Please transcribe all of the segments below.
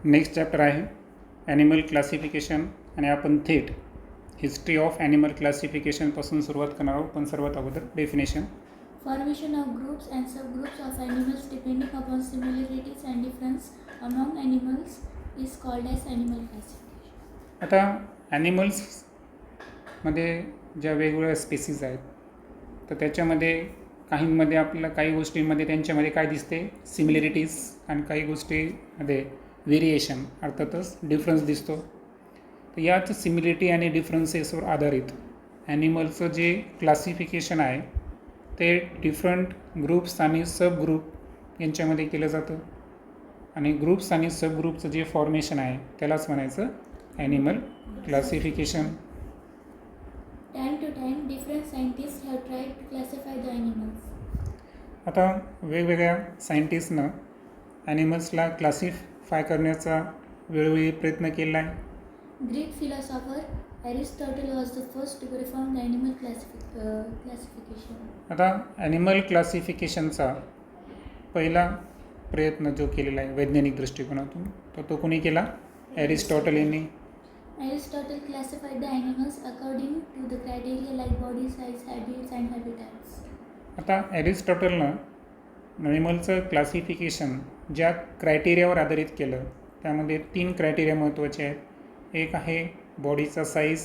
Next chapter आहे animal classification आणि आपण थेट हिस्ट्री ऑफ ॲनिमल क्लासिफिकेशनपासून सुरुवात करणार आहोत. पण सर्वात अगोदर definition. Formation of groups and subgroups of animals depending upon similarities and difference among animals is called as animal classification. आता ॲनिमल्समध्ये ज्या वेगवेगळ्या स्पेसीज आहेत तर त्याच्यामध्ये काहींमध्ये आपल्याला काही गोष्टींमध्ये त्यांच्यामध्ये काय दिसते सिमिलॅरिटीज आणि काही गोष्टीमध्ये व्हेरिएशन अर्थातच डिफरन्स दिसतो. तर याच सिमिलॅरिटी आणि डिफरन्सेसवर आधारित ॲनिमलचं जे क्लासिफिकेशन आहे ते डिफरंट ग्रुप्स आणि सब ग्रुप यांच्यामध्ये केलं जातं आणि ग्रुप्स आणि सब ग्रुपचं जे फॉर्मेशन आहे त्यालाच म्हणायचं animal classification. Time to time, different scientists have tried to classify the animals. आता वेगवेगळ्या सायंटिस्टनं ॲनिमल्सला क्लासिफाय करण्याचा वेळोवेळी प्रयत्न केला आहे. Greek philosopher Aristotle was the first to perform the animal classification. आता ॲनिमल क्लासिफिकेशनचा पहिला प्रयत्न जो केलेला आहे वैज्ञानिक दृष्टिकोनातून तर तो कोणी केला? ॲरिस्टॉटल यांनी. Aristotle classified the animals according to the criteria like body size, habits and habitats. आता ॲरिस्टॉटलनं ॲनिमलचं क्लासिफिकेशन ज्या क्रायटेरियावर आधारित केलं त्यामध्ये 3 क्रायटेरिया महत्त्वाचे आहेत. एक आहे बॉडीचा साईज,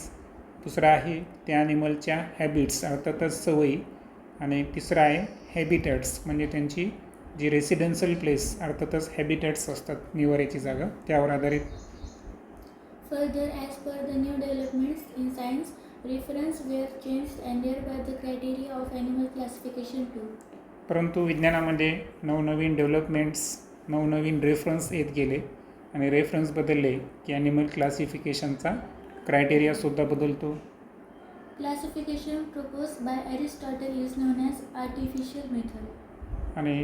दुसरा आहे त्या ॲनिमलच्या हॅबिट्स अर्थातच सवयी आणि तिसरा आहे हॅबिटॅट्स म्हणजे त्यांची जी रेसिडेन्शियल प्लेस अर्थातच हॅबिटॅट्स असतात निवाऱ्याची जागा त्यावर आधारित. Further, as per the new developments in science, reference were changed and thereby the criteria of animal classification too. परंतु विज्ञानामध्ये नवनवीन डेव्हलपमेंट्स नवनवीन रेफरन्स येत गेले आणि रेफरन्स बदलले की ॲनिमल क्लासिफिकेशनचा क्रायटेरियासुद्धा बदलतो. Classification proposed by Aristotle is known as artificial method. आणि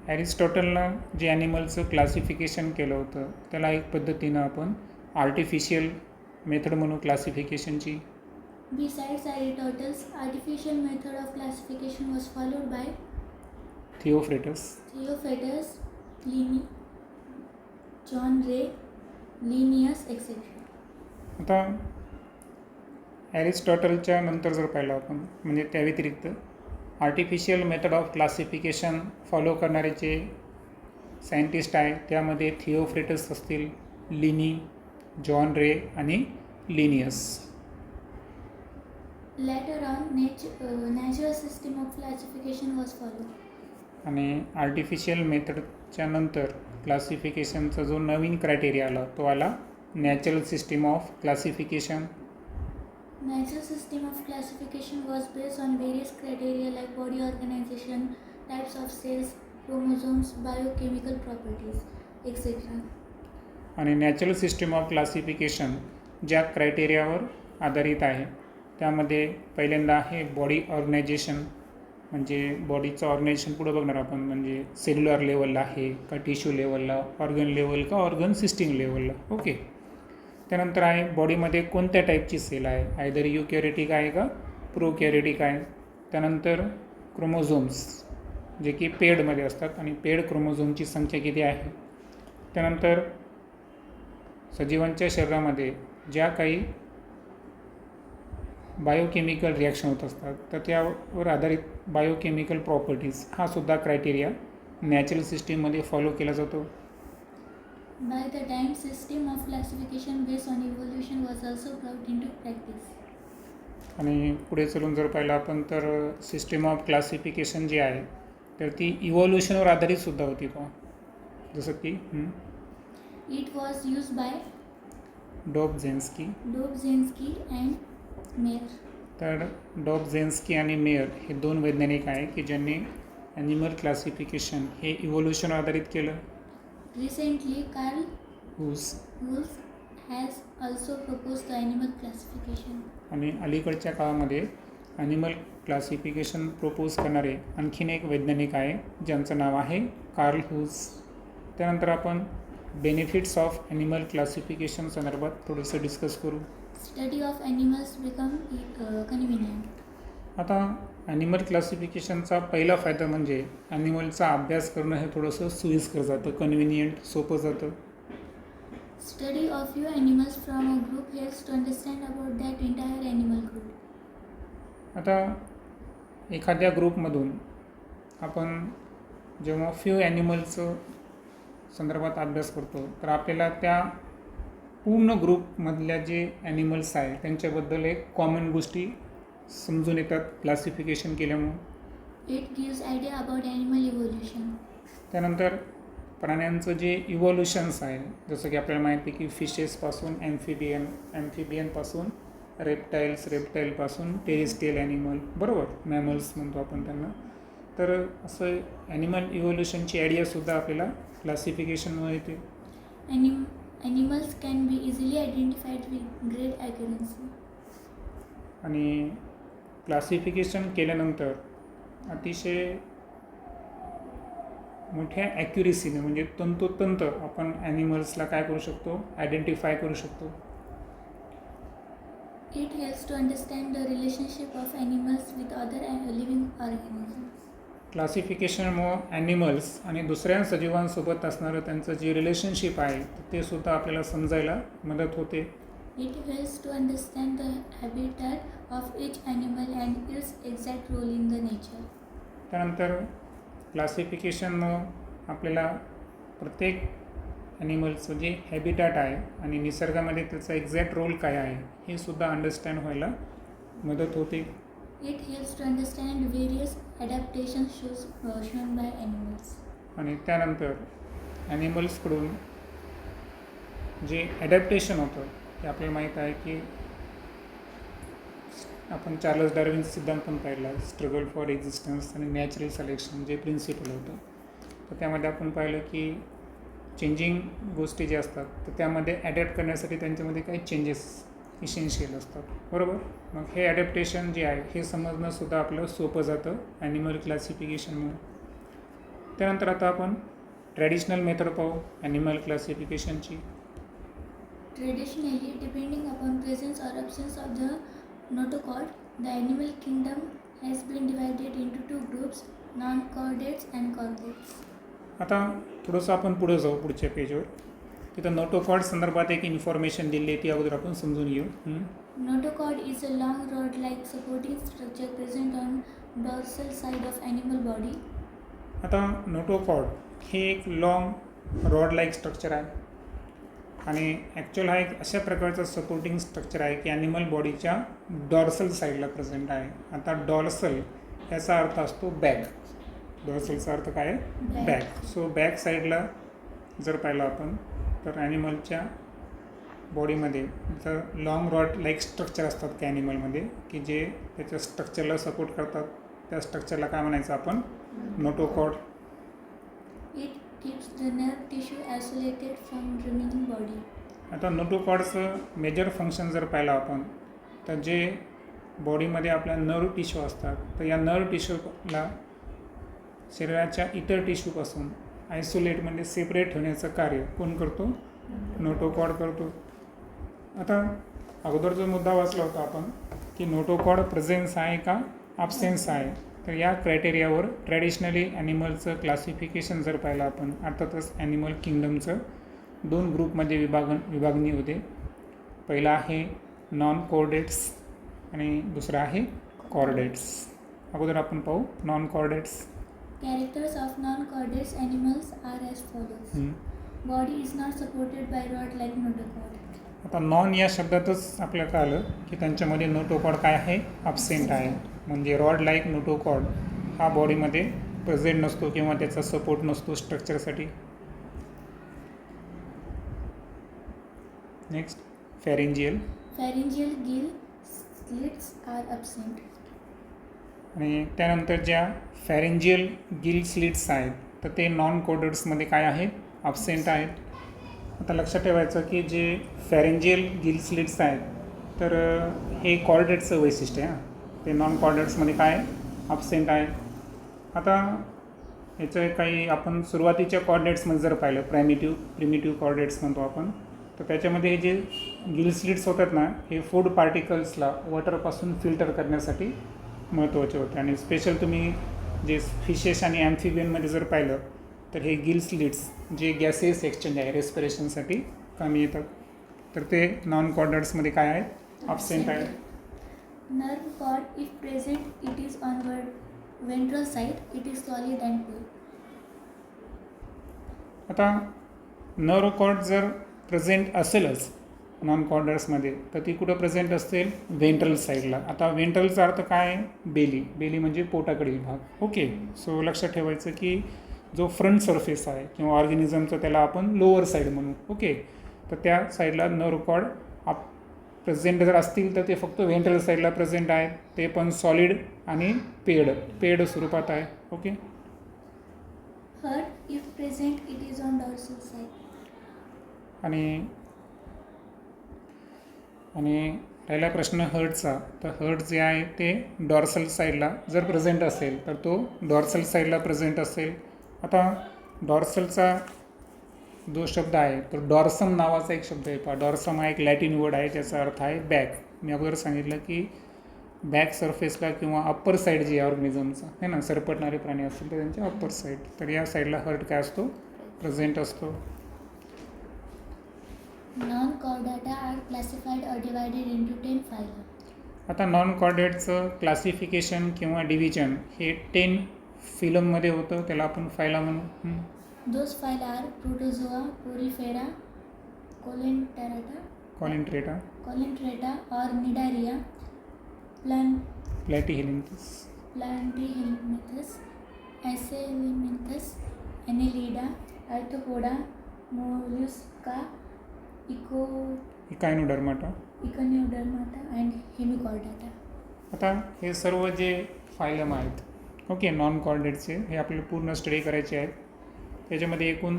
ॲरिस्टॉटलनं जे ॲनिमलचं क्लासिफिकेशन केलं होतं त्याला एक पद्धतीनं आपण आर्टिफिशियल मेथड म्हणू क्लासिफिकेशनची. Besides Aristotle's artificial method of classification was followed by थिओफ्रेटस, Pliny, John Ray, Linnaeus, etc. आता ॲरिस्टॉटलच्या नंतर जर पाहिलं आपण म्हणजे त्या व्यतिरिक्त artificial method of classification follow करणारे जे सायंटिस्ट आहे त्यामध्ये थिओफ्रेटस असतील, लिनी, जॉन रे आणि Linnaeus. Later on, natural system of classification was followed. आणि आर्टिफिशियल मेथडच्या नंतर क्लासिफिकेशनचा जो नवीन क्रायटेरिया आला तो आला natural system of classification. Natural system of classification was based on various criteria like body organization, types of cells, chromosomes, biochemical properties, etc. आणि natural system of classification ज्या क्रायटेरियावर आधारित आहे त्यामध्ये पहिल्यांदा आहे बॉडी ऑर्गनायझेशन म्हणजे बॉडीचं ऑर्गनायझेशन पुढं बघणार आपण म्हणजे सेल्युलर लेवलला आहे का टिश्यू लेवलला, ऑर्गन लेवल का ऑर्गन सिस्टीम लेवलला. ओके. त्यानंतर आहे बॉडीमध्ये कोणत्या टाईपची सेल आहे, आयदर युकॅरियोटिक आहे का प्रोकॅरियोटिक आहे. त्यानंतर क्रोमोझोम्स जे की पेडमध्ये असतात आणि पेड क्रोमोझोमची संख्या किती आहे. त्यानंतर सजीवांच्या शरीरामध्ये ज्या काही बायोकेमिकल रिॲक्शन होत असतात तर त्यावर आधारित बायोकेमिकल प्रॉपर्टीज हा सुद्धा क्रायटेरिया नॅचरल सिस्टीममध्ये फॉलो केला जातो. By the time, system of classification based on evolution was also brought into practice. आणि पुढे चलून जर पाहिलं आपण तर सिस्टीम ऑफ क्लासिफिकेशन जी आहे तर ती इव्हॉल्युशनवर आधारित सुद्धा होती पहा. जसं की It was used by डॉबझेन्स्की and Mayer. तर डॉबझेन्स्की आणि मेयर हे 2 वैज्ञानिक आहे की ज्यांनी ॲनिमल क्लासिफिकेशन हे इव्हॉल्युशनवर आधारित केलं. Recently, Carl Wolf has also proposed the animal classification. आणि अलीकडच्या काळामध्ये ॲनिमल क्लासिफिकेशन प्रपोज करणारे आणखीन एक वैज्ञानिक आहे ज्यांचं नाव आहे कार्ल हुस. त्यानंतर आपण बेनिफिट्स ऑफ ॲनिमल क्लासिफिकेशन संदर्भात थोडंसं डिस्कस करू. Study of animals become convenient. आता ॲनिमल क्लासिफिकेशनचा पहिला फायदा म्हणजे ॲनिमलचा अभ्यास करणं हे थोडंसं सोयीस्कर जातं, कन्व्हिनियंट, सोपं जातं. Study of few animals from a group helps to understand about that entire animal group. आता एखाद्या ग्रुपमधून आपण जेव्हा फ्यू ॲनिमल्सचं संदर्भात अभ्यास करतो तर आपल्याला त्या पूर्ण ग्रुपमधल्या जे ॲनिमल्स आहे त्यांच्याबद्दल एक कॉमन गोष्टी समजून येतात क्लासिफिकेशन केल्यामुळं. It gives idea about animal evolution. त्यानंतर प्राण्यांचं जे इव्हॉल्युशन्स आहे जसं की आपल्याला माहिती आहे की फिशेसपासून ॲम्फिबियनपासून रेप्टाईलपासून टेरेस्ट्रियल ॲनिमल, बरोबर, मॅमल्स म्हणतो आपण त्यांना. तर असं ॲनिमल इव्हॉल्युशनची आयडियासुद्धा आपल्याला क्लासिफिकेशनमध्ये येते. Animals can be easily identified with great accuracy. आणि क्लासिफिकेशन केल्यानंतर अतिशय मोठ्या ॲक्युरेसीने म्हणजे तंतोतंत आपण ॲनिमल्सला काय करू शकतो, आयडेंटिफाय करू शकतो. It helps to understand the relationship of animals with other living organisms. क्लासिफिकेशनमुळं ॲनिमल्स आणि दुसऱ्या सजीवांसोबत असणारं त्यांचं जे रिलेशनशिप आहे ते सुद्धा आपल्याला समजायला मदत होते. It helps to understand the habitat of each animal and its exact role in the nature. त्यानंतर क्लासिफिकेशनमुळं आपल्याला प्रत्येक ॲनिमल्सचं जे हॅबिटॅट आहे आणि निसर्गामध्ये त्याचा एक्झॅक्ट रोल काय आहे हे सुद्धा अंडरस्टँड व्हायला मदत होते. It helps to understand various adaptations shown by animals. आणि त्यानंतर ॲनिमल्सकडून जे ॲडॅप्टेशन होतं ते आपल्याला माहीत आहे की आपण चार्लस डार्विन सिद्धांत पण पाहिला, स्ट्रगल फॉर एक्झिस्टन्स आणि नॅचरल सिलेक्शन जे प्रिन्सिपल होतं. तर त्यामध्ये आपण पाहिलं की चेंजिंग गोष्टी ज्या असतात तर त्यामध्ये ॲडॅप्ट करण्यासाठी त्यांच्यामध्ये काही चेंजेस इसेन्शियल असतात, बरोबर. मग हे ॲडॅप्टेशन जे आहे हे समजणंसुद्धा आपलं सोपं जातं ॲनिमल क्लासिफिकेशनमुळे. त्यानंतर आता आपण ट्रॅडिशनल मेथड पाहू animal क्लासिफिकेशनची. Traditionally, depending upon presence or absence of the notochord, the animal kingdom has been divided into two groups, non-chordates and chordates. आता थोडंसं आपण पुढे जाऊ पुढच्या पेजवर. तिथं नोटोकॉर्ड संदर्भात एक इन्फॉर्मेशन दिली आहे ती अगोदर आपण समजून घेऊ. Notochord is a long rod-like supporting structure present on dorsal side of animal body. आता नोटोकॉर्ड हे एक लॉंग रॉड लाईक स्ट्रक्चर आहे आणि ॲक्च्युअल हा एक अशा प्रकारचा सपोर्टिंग स्ट्रक्चर आहे की ॲनिमल बॉडीच्या डॉर्सल साईडला प्रेझेंट आहे. आता डॉर्सल याचा अर्थ असतो बॅक. डॉर्सलचा अर्थ काय आहे, बॅक. सो बॅक साईडला जर पाहिलं आपण तर ॲनिमलच्या बॉडीमध्ये जर लॉंग रॉड लाईक स्ट्रक्चर असतात की ॲनिमलमध्ये की जे त्याच्या स्ट्रक्चरला सपोर्ट करतात त्या स्ट्रक्चरला काय म्हणायचं आपण, notochord. It keeps the nerve tissue isolated from remaining body. आता नोटोकॉर्डचं मेजर फंक्शन जर पाहिलं आपण तर जे बॉडीमध्ये आपल्या नर्व टिश्यू असतात तर या नर्व टिश्यूला शरीराच्या इतर टिश्यूपासून आयसोलेट म्हणजे सेपरेट ठेवण्याचं कार्य कोण करतो, नोटोकॉर्ड करतो. आता अगोदर जो मुद्दा वाचला होता आपण की नोटोकॉर्ड प्रेझेन्स आहे का ॲब्सेन्स आहे, तर या क्रायटेरियावर ट्रॅडिशनली ॲनिमलचं क्लासिफिकेशन जर पाहिलं आपण अर्थातच ॲनिमल किंगडमचं दोन ग्रुपमध्ये विभागणी होते. पहिला आहे नॉन कॉर्डेट्स आणि दुसरा आहे कॉर्डेट्स. अगोदर आपण पाहू non chordates. Characters of non-chordates animals are as follows. Body is not supported by rod-like notochord. आता नॉन या शब्दातच आपल्याला कळलं की त्यांच्यामध्ये नोटोकॉर्ड काय आहे, ॲब्सेंट आहे. म्हणजे रॉड लाईक नोटोकॉर्ड हा बॉडीमध्ये प्रेझेंट नसतो किंवा त्याचा सपोर्ट नसतो स्ट्रक्चरसाठी. Next फॅरेंजियल. Pharyngeal gill slits are absent. आणि त्यानंतर ज्या फॅरेंजियल गिल स्लिट्स आहेत तर ते नॉन कॉर्डेट्समध्ये काय आहेत, ॲब्सेंट आहेत. आता लक्षात ठेवायचं की जे फॅरेंजियल गिल स्लिट्स आहेत तर हे कॉर्डेट्सचं वैशिष्ट्य आहे. ते नॉन कॉर्डेट्समध्ये काय ॲब्सेंट आहे. आता याचं काही आपण सुरुवातीच्या कॉर्डेट्समध्ये जर पाहिलं प्रिमिटिव्ह कॉर्डेट्स म्हणतो आपण, तर त्याच्यामध्ये हे जे गिल स्लिट्स होतात ना हे फूड पार्टिकल्सला वॉटरपासून फिल्टर करण्यासाठी महत्त्वाचे होते. आणि स्पेशल तुम्ही जे फिशेस आणि ॲम्फिबियनमध्ये जर पाहिलं तर हे गिल स्लिट्स जे गॅसेस एक्सचेंज आहे रेस्पिरेशनसाठी कमी येतात. तर ते नॉन कॉर्डेट्समध्ये काय आहेत? ॲबसेंट आहेत. Nerve cord, if present, it is on ventral side. It is solid and pale. आता नर्व कॉर्ड जर प्रेझेंट असेलच नॉन कॉर्डर्समध्ये तर ती कुठं प्रेझेंट असेल? व्हेंट्रल साईडला. आता व्हेंट्रलचा अर्थ काय आहे? बेली. बेली म्हणजे पोटाकडील भाग. ओके, सो लक्षात ठेवायचं की जो फ्रंट सरफेस आहे किंवा ऑर्गॅनिझमचा त्याला आपण लोअर साईड म्हणू. ओके, तर त्या साईडला नर्व कॉर्ड प्रेझेंट जर असतील तर ते फक्त व्हेंट्रल साईडला प्रेझेंट आहेत. ते पण सॉलिड आणि पेड स्वरूपात आहे. Okay, Heart, if present, it is on dorsal side. आणि राहिला प्रश्न हर्टचा. तर हर्ट जे आहे ते डॉर्सल साईडला जर प्रेझेंट असेल तर तो डॉर्सल साईडला प्रेझेंट असेल. आता डॉर्सलचा जो शब्द आहे तर डॉर्सम नावाचा एक शब्द आहे. पहा, डॉर्सम हा एक लॅटिन वर्ड आहे ज्याचा अर्थ आहे बॅक. मी अगोदर सांगितलं की बॅक सरफेसला किंवा अप्पर साईड जी आहे ऑर्गॅनिझमचा आहे ना, सरपटणारे प्राणी असतील तर त्यांच्या अप्पर साईड, तर या साईडला हर्ट काय असतो? प्रेझेंट असतो. Non-chordata are classified or divided into 10 phyla. आता नॉन कॉर्डेटचं क्लासिफिकेशन किंवा डिव्हिजन हे 10 फिलममध्ये होतं. त्याला आपण फायला म्हणू. Those phyla are Protozoa, Porifera, कॉलिन्ट्रेटा, or Cnidaria, प्लॅटिहेलिन्थस, Platyhelminthes, Acelinthes, Annelida, Arthropoda, Mollusca, इकायनोडर्माटा, Echinodermata and Hemichordata. आता हे सर्व जे फायलम आहेत, ओके, नॉन कॉर्डेटचे, हे आपल्याला पूर्ण स्टडी करायचे आहेत. त्याच्यामध्ये एकूण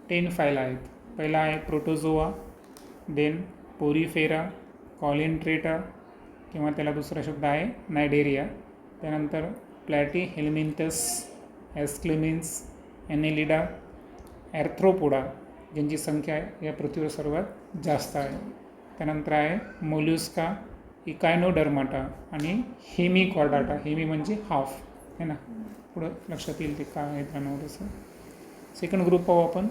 10 फायला आहेत. पहिला आहे प्रोटोझोआ, देन पोरीफेरा, कॉलिन्ट्रेटा किंवा त्याला दुसरा शब्द आहे नायडेरिया, त्यानंतर प्लॅटीहेल्मिंथस, ॲस्क्लेमिन्स, ॲनेलिडा, ॲर्थ्रोपोडा ज्यांची संख्या आहे या पृथ्वीवर सर्वात जास्त आहे. त्यानंतर आहे मोल्युस्का, इकायनोडर्माटा आणि हेमिकॉर्डाटा. हेमी म्हणजे हाफ आहे ना, पुढं लक्षात येईल ते काय आहेत राहणार तसं. सेकंड ग्रुप पाहू आपण,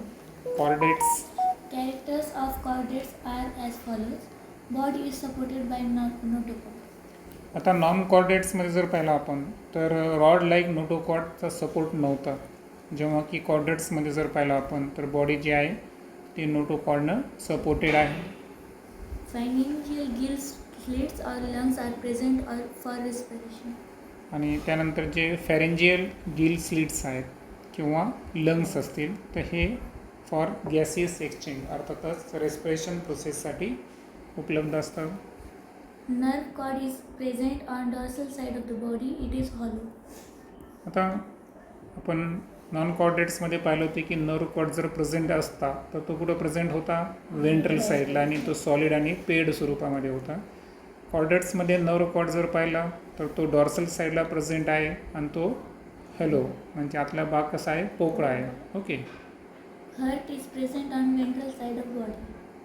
chordates. Characters of chordates are as follows. Body is supported by notochord. आता नॉन कॉर्डेट्समध्ये जर पाहिलं आपण तर रॉड लाईक नोटोकॉर्डचा सपोर्ट नव्हता, जेव्हा की कॉर्डेट्समध्ये जर पाहिलं आपण तर बॉडी जी आहे ती नोटोकॉर्डनं सपोर्टेड आहे. Pharyngeal gill slits or lungs are present or for respiration. आणि त्यानंतर जे फॅरेंजियल गिल स्लिट्स आहेत किंवा लंग्स असतील तर हे फॉर गॅसियस एक्सचेंज अर्थातच रेस्पिरेशन प्रोसेससाठी उपलब्ध असतात. Nerve cord is present on dorsal side of the body. It is hollow. आता आपण नॉन कॉर्डेट्समध्ये पाहिलं होते की नर्व कॉर्ड जर प्रेझेंट असता तर तो कुठं प्रेझेंट होता? व्हेंट्रल साईडला, आणि तो सॉलिड आणि पेड स्वरूपामध्ये होता. कॉर्डेट्समध्ये नर्व कॉर्ड जर पाहिला तर तो डॉर्सल साईडला प्रेझेंट आहे आणि तो हॅलो म्हणजे आतला भाग कसा आहे? पोकळा आहे. Okay, Heart is present on ventral side of body.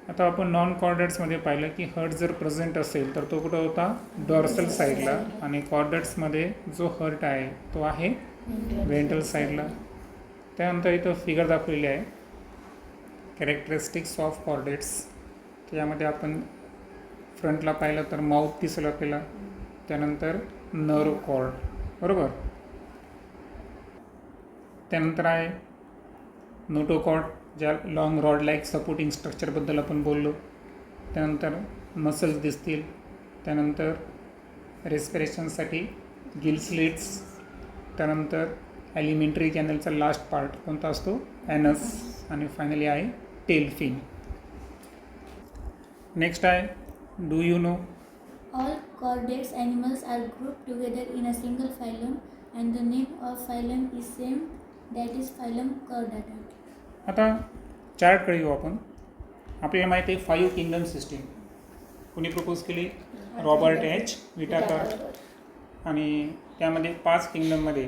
आता आपण नॉन कॉर्डेट्समध्ये पाहिलं की हर्ट जर प्रेझेंट असेल तर तो कुठं होता? डॉर्सल साईडला, आणि कॉर्डेट्समध्ये जो हर्ट आहे तो आहे व्हेंट्रल साईडला. त्यानंतर इथं फिगर दाखवलेली आहे कॅरेक्टरिस्टिक्स ऑफ कॉर्डेट्स. त्यामध्ये आपण फ्रंटला पाहिलं तर माउथ दिसेल आपल्याला, त्यानंतर नर्व कॉर्ड, बरोबर. त्यानंतर आहे नोटोकॉर्ड, ज्या लॉंग रॉड लाईक सपोर्टिंग स्ट्रक्चरबद्दल आपण बोललो. त्यानंतर मसल्स दिसतील. त्यानंतर रेस्पिरेशनसाठी गिल स्लिट्स. त्यानंतर ॲलिमेंटरी कॅनलचा लास्ट पार्ट कोणता असतो? ॲनस. आणि फायनली आहे टेल फिन. नेक्स्ट आहे do you know. All chordates animals are grouped together in a single phylum and the name of phylum is same, that is phylum Chordata. आता चार्टकडे येऊ आपण. आपल्याला माहिती आहे 5 किंगडम सिस्टीम कोणी प्रपोज केली? Robert H Whittaker. आणि त्यामध्ये 5 किंगडममध्ये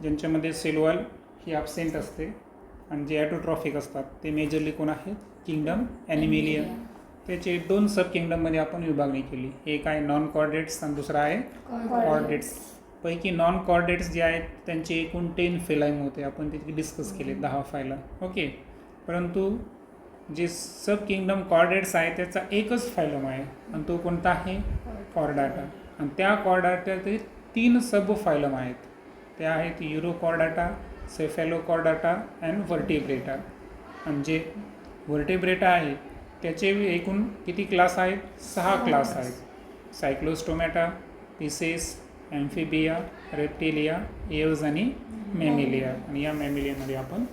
ज्यांच्यामध्ये सेल वॉल ही ॲबसेंट असते आणि जे ॲटोट्रॉफिक असतात ते मेजरली कोण आहेत? Kingdom Animalia. त्याचे 2 सब किंगडममध्ये आपण विभागणी केली. एक आहे नॉन कॉर्डेट्स आणि दुसरा आहे कॉर्डेट्स. पैकी नॉन कॉर्डेट्स जे आहेत त्यांचे एकूण 10 फेलाईम होते. आपण त्याची डिस्कस केले 10 फायला. ओके, परंतु जे सब किंगडम कॉर्डेट्स आहे त्याचा एकच फायलम आहे आणि तो कोणता आहे कॉर्डाटा. आणि त्या कॉर्डाटाचे 3 सब फायलम आहेत. ते आहेत युरोकॉर्डाटा, सेफॅलोकॉर्डाटा अँड व्हर्टिब्रेटा. आणि जे व्हर्टिब्रेटा आहे त्याचे एकूण किती क्लास आहेत? 6 क्लास आहेत. सायक्लोस्टोमॅटा, पिसेस, ॲम्फिबिया, रेप्टिलिया, एव्हज आणि मॅमेलिया. आणि या मॅमेलियामध्ये आपण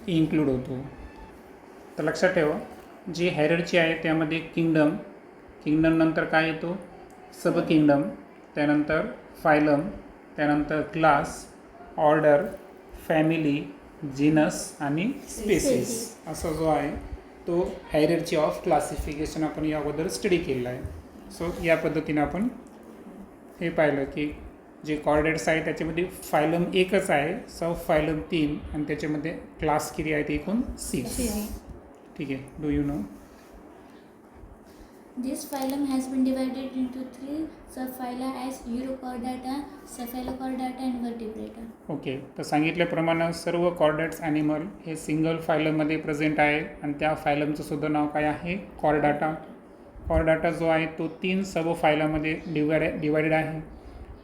इन्क्लूड होतो. तर लक्षात ठेवा, जी हायरार्ची आहे त्यामध्ये किंगडम नंतर काय येतो? सब किंगडम, त्यानंतर फायलम, त्यानंतर क्लास, ऑर्डर, फॅमिली, जीनस आणि स्पेसिस. असा जो आहे तो हायरार्ची ऑफ क्लासिफिकेशन आपण या अगोदर स्टडी केलेला आहे. सो या पद्धतीने आपण हे पाहिलं की जे कॉर्डेट्स आहे त्याच्यामध्ये फायलम एकच आहे, सब फायलम 3 आणि त्याच्यामध्ये क्लास किती आहेत? एकूण 6. ठीक आहे. Do you know? This phylum has been divided into 3 subphyla as Urochordata, Cephalochordata and Vertebrata. Okay. तर सांगितल्याप्रमाणे सर्व कॉर्डेट्स ॲनिमल हे सिंगल फायलममध्ये प्रेझेंट आहे आणि त्या फायलमचं सुद्धा नाव काय आहे? कॉर्डाटा. कॉर्डाटा जो आहे तो 3 सब फायलामध्ये डिवायडेड आहे.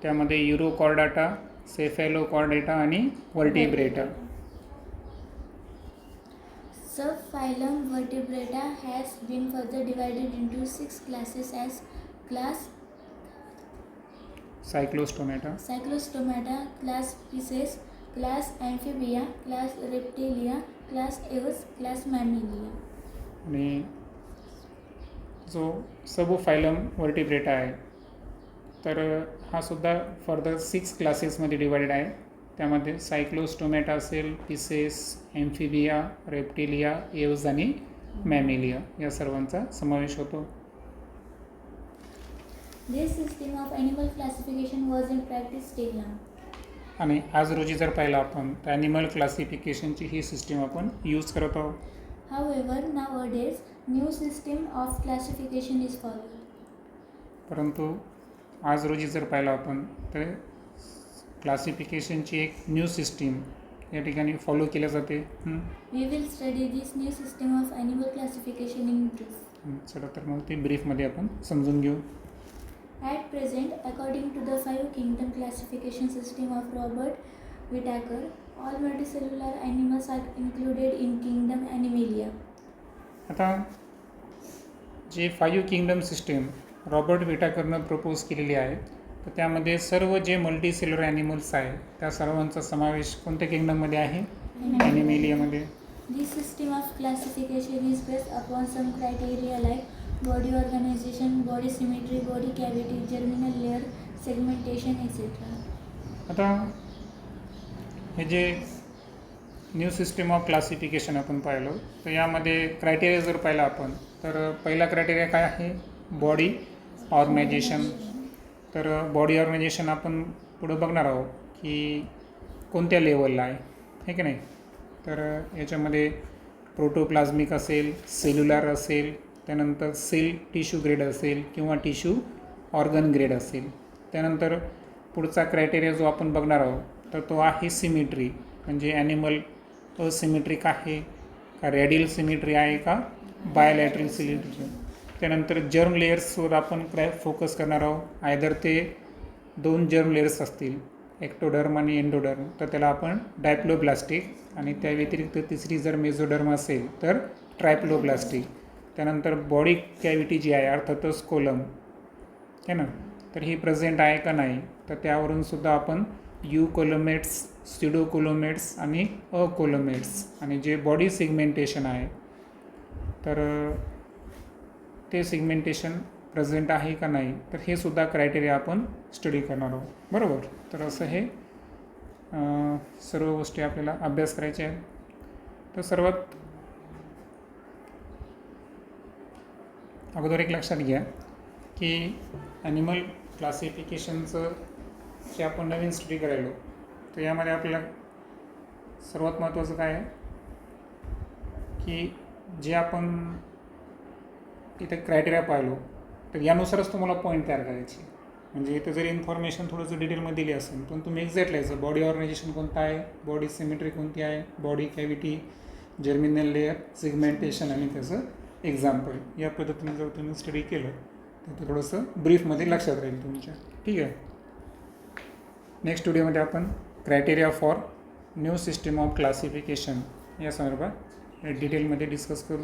त्यामध्ये युरोकॉर्डाटा, सेफॅलोकॉर्डेटा आणि व्हर्टिब्रेटा. Subphylum Vertebrata has been further divided into 6 classes as class सायक्लोस्टोमॅटा, Cyclostomata, class Pisces, class Amphibia, class Reptilia, class Eos, class Mammalia. आणि जो सब फायलम व्हर्टिब्रेटा आहे तर हा सुद्धा फर्दर 6 क्लासेसमध्ये डिवायडेड आहे. त्यामध्ये सायक्लोस्टोमॅटा असेल, पिसेस, ॲम्फिबिया, रेप्टिलिया, एव्हज आणि मॅमेलिया या सर्वांचा समावेश होतो. This system of animal classification was in practice till now. आणि आज रोजी जर पाहिलं आपण तर ॲनिमल क्लासिफिकेशनची ही सिस्टीम आपण यूज करत आहोत. However, nowadays, new system of classification is followed. परंतु आज रोजी जर पाहिलं आपण तर क्लासिफिकेशनची एक न्यू सिस्टीम या ठिकाणी फॉलो केल्या जाते. We will study this new system of animal classification in brief. चला तर मग ते ब्रीफमध्ये आपण समजून घेऊ. At present, according to the 5 kingdom classification system of Robert Whittaker, all multicellular animals are included in kingdom Animalia. आता जे 5 किंगडम सिस्टीम रॉबर्ट विटाकरनं प्रपोज केलेली आहे तर त्यामध्ये सर्व जे मल्टीसेल्युलर ॲनिमल्स आहे त्या सर्वांचा समावेश कोणत्या किंगडममध्ये आहे? ॲनिमेलियामध्ये. This system of classification is based upon some criteria like body organization, body symmetry, body cavity, germinal layer, segmentation, etc. आता हे जे न्यू सिस्टीम ऑफ क्लासिफिकेशन आपण पाहिलं तर यामध्ये क्रायटेरिया जर पाहिला आपण तर पहिला क्रायटेरिया काय आहे? Body organisation. तर बॉडी ऑर्गनायझेशन आपण पुढं बघणार आहोत की कोणत्या लेवलला आहे की नाही. तर याच्यामध्ये प्रोटोप्लाझमिक असेल, सेल्युलर असेल, त्यानंतर सेल टिश्यू ग्रेड असेल किंवा टिश्यू ऑर्गन ग्रेड असेल. त्यानंतर पुढचा क्रायटेरिया जो आपण बघणार आहोत तर तो आहे सिमेट्री. म्हणजे ॲनिमल असिमेट्रिक आहे का, रेडियल सिमेट्री आहे का, बायलॅटरल सिमेट्री. त्यानंतर जर्म लेयर्सवर आपण फोकस करणार आहोत. आयदर ते 2 जर्म लेयर्स असतील, एक्टोडर्म आणि एंडोडर्म, तर त्याला आपण डायप्लोब्लास्टिक, आणि त्या व्यतिरिक्त तिसरी जर मेझोडर्म असेल तर ट्रायप्लोब्लास्टिक. त्यानंतर बॉडी कॅव्हिटी जी आहे अर्थातच कोलम आहे ना, तर ही प्रेझेंट आहे का नाही, तर त्यावरून सुद्धा आपण युकोलोमेट्स, स्युडोकोलोमेट्स आणि अकोलोमेट्स आणि जे बॉडी सिगमेंटेशन आहे तर ते सिगमेंटेशन प्रेझेंट आहे का नाही, तर हे सुद्धा क्रायटेरिया आपण स्टडी करणार आहोत. बरोबर. तर असं हे सर्व गोष्टी आपल्याला अभ्यास करायच्या आहेत. तर सर्वात अगोदर एक लक्षात घ्या की ॲनिमल क्लासिफिकेशनचं जे आपण नवीन स्टडी करायलो तर यामध्ये आपल्याला सर्वात महत्त्वाचं काय आहे की जे आपण इथे क्रायटेरिया पाहिलो तर यानुसारच तुम्हाला पॉईंट तयार करायची. म्हणजे इथं जरी इन्फॉर्मेशन थोडंसं डिटेलमध्ये दिली असेल पण तुम्ही एक्झॅक्ट लिहायचं बॉडी ऑर्गनायझेशन कोणतं आहे, बॉडी सिमेट्री कोणती आहे, body cavity germinal layer, segmentation आणि त्याचं एक्झाम्पल. या पद्धतीने जर तुम्ही स्टडी केलं तर ते थोडंसं ब्रीफमध्ये लक्षात राहील तुमच्या. ठीक आहे. नेक्स्ट व्हिडिओमध्ये आपण criteria for new system of classification या संदर्भात डिटेलमध्ये डिस्कस करू.